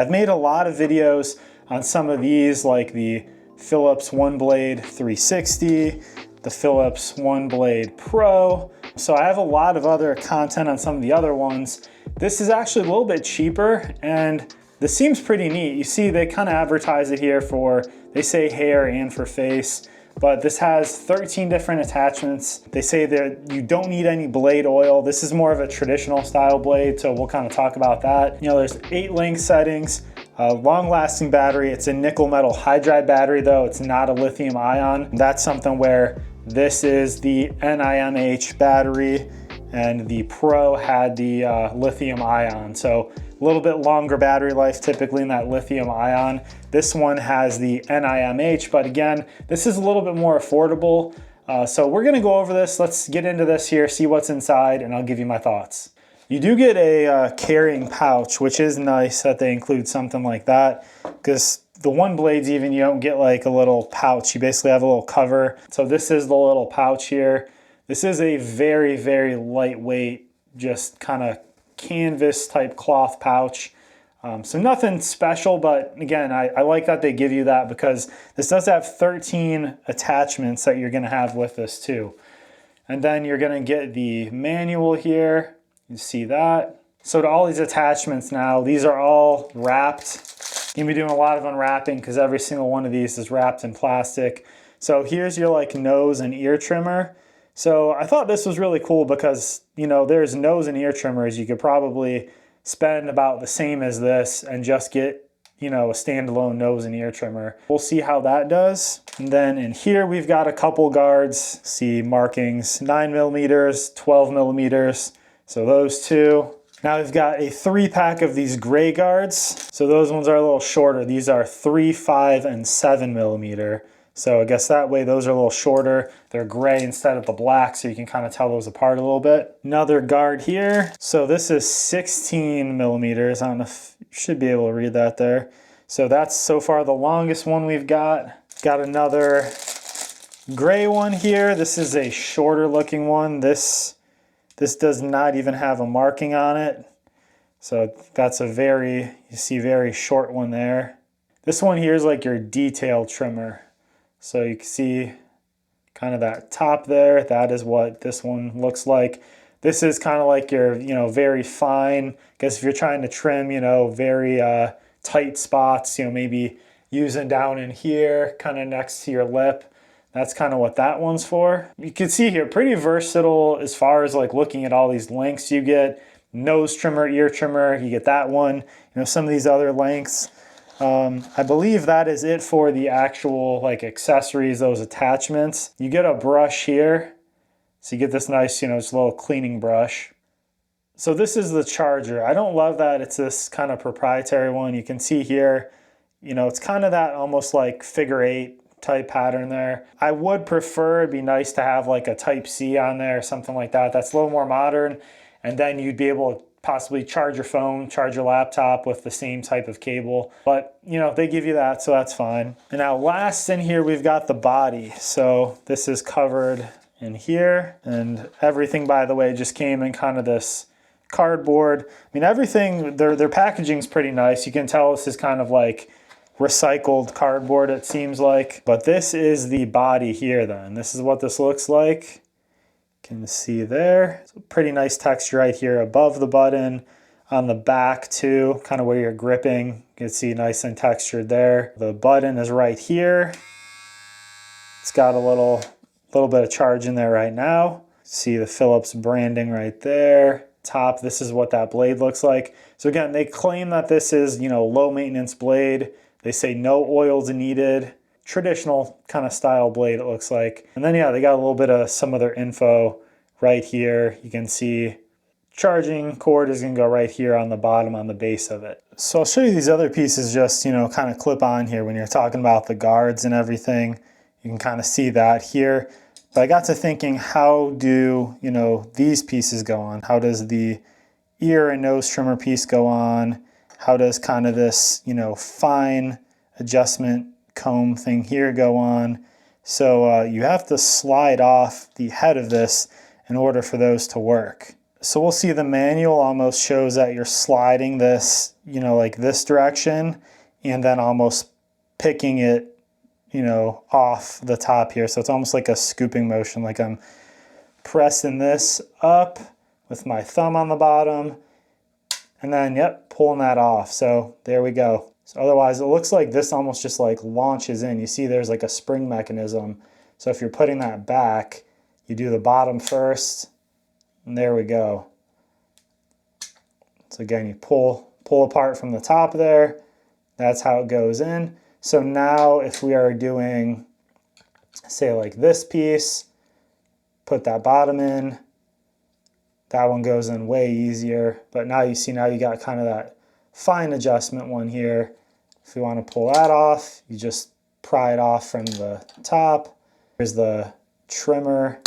I've made a lot of videos on some of these, like the Philips OneBlade 360, the Philips OneBlade Pro. So I have a lot of other content on some of the other ones. This is actually a little bit cheaper, and this seems pretty neat. You see they kind of advertise it here for, they say hair and for face, but this has 13 different attachments. They say that you don't need any blade oil. This is more of a traditional style blade, so we'll kind of talk about that. You know, there's 8 length settings, long-lasting battery. It's a nickel metal hydride battery though. It's not a lithium ion. That's something where this is the NIMH battery, and the Pro had the lithium ion. So a little bit longer battery life typically in that lithium ion. This one has the NIMH, but again, this is a little bit more affordable. So we're gonna go over this. Let's get into this here, see what's inside, and I'll give you my thoughts. You do get a carrying pouch, which is nice that they include something like that, because the OneBlades even, you don't get like a little pouch. You basically have a little cover. So this is the little pouch here. This is a very, very lightweight, just kind of canvas type cloth pouch. So nothing special, but again, I like that they give you that, because this does have 13 attachments that you're gonna have with this too. And then you're gonna get the manual here. You see that. So to all these attachments now, these are all wrapped. You're gonna be doing a lot of unwrapping because every single one of these is wrapped in plastic. So here's your like nose and ear trimmer. So I thought this was really cool because, you know, there's nose and ear trimmers. You could probably spend about the same as this and just get, you know, a standalone nose and ear trimmer. We'll see how that does. And then in here, we've got a couple guards. See markings, 9mm, 12mm. So those two. Now we've got a 3-pack of these gray guards. So those ones are a little shorter. These are 3, 5, and 7mm. So I guess that way those are a little shorter. They're gray instead of the black, so you can kind of tell those apart a little bit. Another guard here. So this is 16mm. I don't know if you should be able to read that there. So that's so far the longest one we've got. Got another gray one here. This is a shorter looking one. This does not even have a marking on it. So that's a very, you see, very short one there. This one here is like your detail trimmer. So you can see kind of that top there. That is what this one looks like. This is kind of like your, you know, very fine. I guess if you're trying to trim, you know, very tight spots, you know, maybe using down in here, kind of next to your lip. That's kind of what that one's for. You can see here, pretty versatile as far as like looking at all these lengths you get. Nose trimmer, ear trimmer, you get that one. You know, some of these other lengths. I believe that is it for the actual like accessories, those attachments. You get a brush here. So you get this nice, you know, just a little cleaning brush. So this is the charger. I don't love that it's this kind of proprietary one. You can see here, you know, it's kind of that almost like figure 8 type pattern there. I would prefer, it'd be nice to have like a Type-C on there or something like that. That's a little more modern. And then you'd be able to possibly charge your phone, charge your laptop with the same type of cable. But, you know, they give you that, so that's fine. And now last in here, we've got the body. So this is covered in here. And everything, by the way, just came in kind of this cardboard. I mean, everything, their packaging's pretty nice. You can tell this is kind of like recycled cardboard, it seems like. But this is the body here then. This is what this looks like. Can see there. So pretty nice texture right here above the button. On the back too, kind of where you're gripping. You can see nice and textured there. The button is right here. It's got a little bit of charge in there right now. See the Philips branding right there. Top, this is what that blade looks like. So again, they claim that this is, you know, low maintenance blade. They say no oils needed. Traditional kind of style blade, it looks like. And then yeah, they got a little bit of some other info right here. You can see charging cord is gonna go right here on the bottom on the base of it. So I'll show you these other pieces just, you know, kind of clip on here when you're talking about the guards and everything. You can kind of see that here. But I got to thinking, how do, you know, these pieces go on? How does the ear and nose trimmer piece go on? How does kind of this, you know, fine adjustment comb thing here go on? So you have to slide off the head of this in order for those to work. So we'll see the manual almost shows that you're sliding this, you know, like this direction, and then almost picking it, you know, off the top here. So it's almost like a scooping motion, like I'm pressing this up with my thumb on the bottom, and then, yep, pulling that off. So there we go. So otherwise, it looks like this almost just like launches in. You see there's like a spring mechanism. So if you're putting that back, you do the bottom first, and there we go. So again, you pull apart from the top there. That's how it goes in. So now if we are doing, say like this piece, put that bottom in, that one goes in way easier. But now you see, now you got kind of that fine adjustment one here. If you want to pull that off, you just pry it off from the top. Here's the trimmer.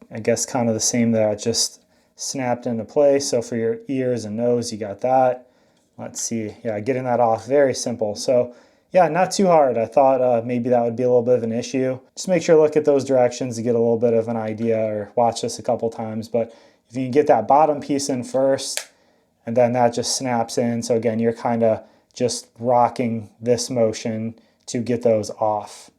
I guess kind of the same that I just snapped into place. So for your ears and nose, you got that. Let's see. Yeah, getting that off, very simple. So yeah, not too hard. I thought maybe that would be a little bit of an issue. Just make sure to look at those directions to get a little bit of an idea, or watch this a couple times. But if you can get that bottom piece in first, and then that just snaps in. So again, you're kind of just rocking this motion to get those off.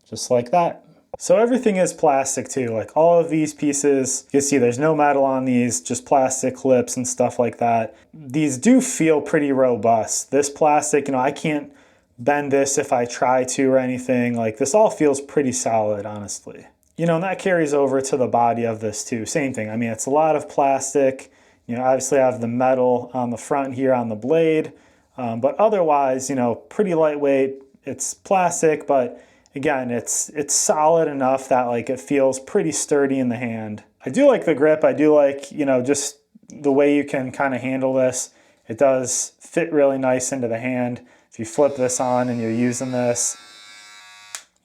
Just like that. So everything is plastic too, like all of these pieces, you can see there's no metal on these, just plastic clips and stuff like that. These do feel pretty robust. This plastic, you know, I can't bend this if I try to or anything. Like this all feels pretty solid, honestly. You know, and that carries over to the body of this too. Same thing. I mean, it's a lot of plastic. You know, obviously I have the metal on the front here on the blade, but otherwise, you know, pretty lightweight. It's plastic, but again, it's solid enough that like it feels pretty sturdy in the hand. I do like the grip. I do like, you know, just the way you can kind of handle this. It does fit really nice into the hand. If you flip this on and you're using this,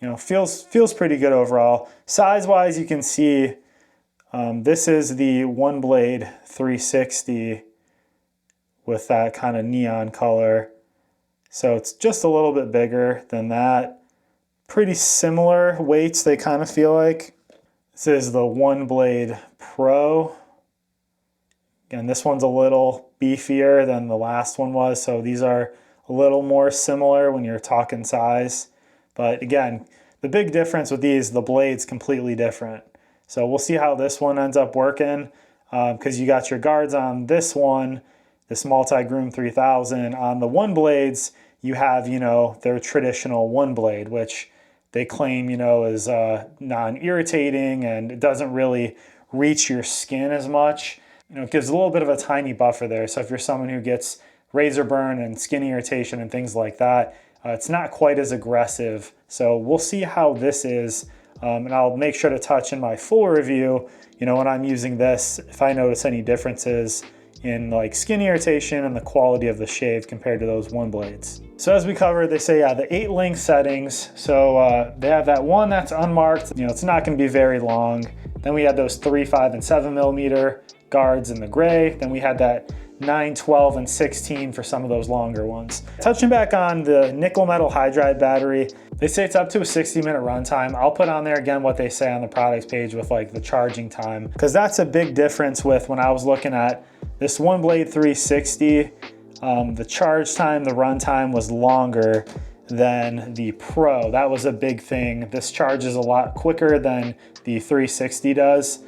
you know, feels pretty good overall. Size-wise, you can see this is the OneBlade 360 with that kind of neon color. So it's just a little bit bigger than that. Pretty similar weights, they kind of feel like. This is the OneBlade Pro. Again, this one's a little beefier than the last one was, so these are a little more similar when you're talking size. But again, the big difference with these, the blade's completely different. So we'll see how this one ends up working, because you got your guards on this one, this multi-groom 3000. On the OneBlades, you have, you know, their traditional OneBlade, which they claim, you know, is non-irritating and it doesn't really reach your skin as much. You know, it gives a little bit of a tiny buffer there. So if you're someone who gets razor burn and skin irritation and things like that, it's not quite as aggressive. So we'll see how this is. And I'll make sure to touch in my full review, you know, when I'm using this, if I notice any differences in like skin irritation and the quality of the shave compared to those OneBlades. So as we covered, they say, yeah, the 8 length settings. So they have that one that's unmarked, you know, it's not gonna be very long. Then we had those 3, 5, and 7 millimeter guards in the gray. Then we had that 9, 12, and 16 for some of those longer ones. Touching back on the nickel metal hydride battery, they say it's up to a 60-minute runtime. I'll put on there again what they say on the products page with like the charging time, because that's a big difference with when I was looking at this OneBlade 360, the charge time, the runtime was longer than the Pro. That was a big thing. This charges a lot quicker than the 360 does.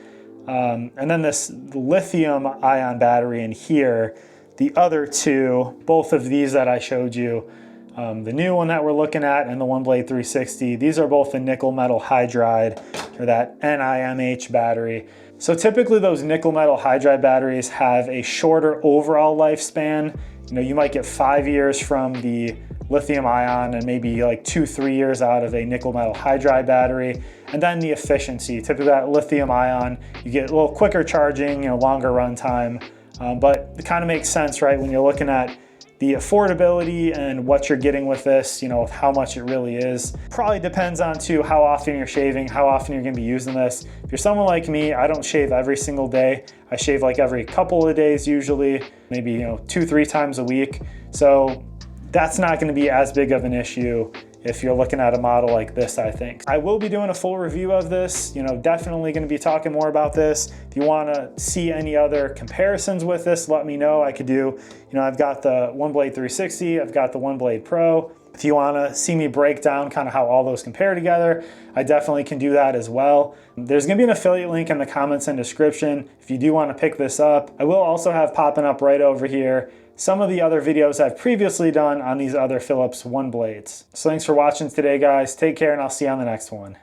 And then this lithium ion battery in here, the other two, both of these that I showed you, the new one that we're looking at and the OneBlade 360, these are both the nickel metal hydride, or that NIMH battery. So typically those nickel metal hydride batteries have a shorter overall lifespan. You know, you might get 5 years from the lithium ion and maybe like 2-3 years out of a nickel metal hydride battery. And then the efficiency, typically that lithium ion, you get a little quicker charging, you know, longer runtime. But it kind of makes sense, right? When you're looking at the affordability and what you're getting with this, you know, how much it really is. Probably depends on too how often you're shaving, how often you're gonna be using this. If you're someone like me, I don't shave every single day. I shave like every couple of days usually, maybe, you know, 2-3 times a week. So that's not gonna be as big of an issue if you're looking at a model like this, I think. I will be doing a full review of this, you know, definitely gonna be talking more about this. If you wanna see any other comparisons with this, let me know. I could do, you know, I've got the OneBlade 360, I've got the OneBlade Pro. If you wanna see me break down kind of how all those compare together, I definitely can do that as well. There's gonna be an affiliate link in the comments and description if you do wanna pick this up. I will also have popping up right over here some of the other videos I've previously done on these other Philips OneBlades. So thanks for watching today, guys. Take care, and I'll see you on the next one.